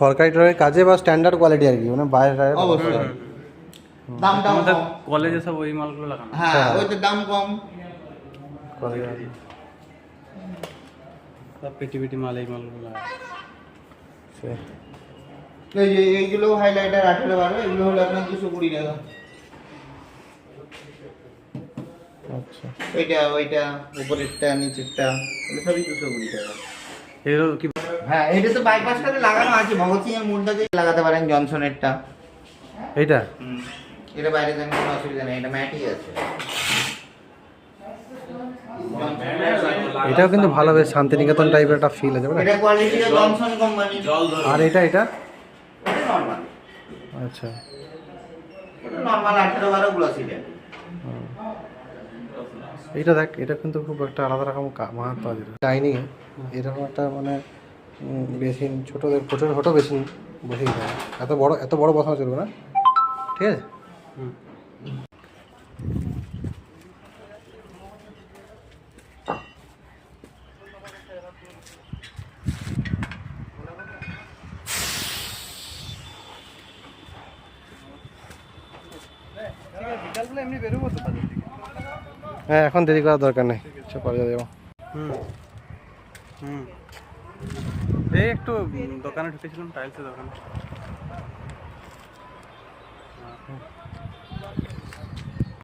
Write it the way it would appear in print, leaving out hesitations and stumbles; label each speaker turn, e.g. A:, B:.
A: সরকারি টরকারি কাজে বা স্ট্যান্ডার্ড কোয়ালিটি আর কি, মানে বাইরে
B: অবশ্যই দামটা
C: আমাদের
B: কম।
C: কলেজে সব ওই মালগুলো লাগানো।
B: হ্যাঁ ওইটার দাম কম।
C: সব পেটি মাল এই মালগুলো লাগানো।
B: এই যে এইগুলো হাইলাইটার 18/12, এগুলো হলো আপনার 220 টাকা।
A: আচ্ছা,
B: ওইটা উপরেরটা নিচেরটা এগুলো সবই 220 টাকা।
C: এগুলো কি
B: হ্যাঁ এটা তো বাইপাসটাতে লাগানো আছে, ভগৎ সিং এর মোড়টাতে লাগাতে পারেন জনসনেরটা।
A: এইটা
B: এটা বাইরে যান কোনো অসুবিধা নেই, এটা ম্যাটই আছে।
A: এটাও কিন্তু ভালো, বেশ শান্তিনিকেতন টাইপের একটা ফিল আছে,
B: এটা কোয়ালিটি জনসন কোম্পানি।
A: আর এটা
B: এটা নরমাল,
A: আচ্ছা,
B: এটা নরমাল 18/12 গ্লস এটা।
A: এইটা দেখ, এটা কিন্তু খুব একটা আলাদা রকম মাহাত্ম আছে ডাইনিং এ। এরকম একটা মানে বেসিন, ছোটোদের ছোটো ছোটো বেসিন বসেই যায়, এত বড় বসানো চলবে না, ঠিক আছে। হ্যাঁ এখন দেরি করার দরকার নেই, পরে যাবো।
C: এই একটু দোকানে ঢুকেছিলাম, টাইলসের দোকানে।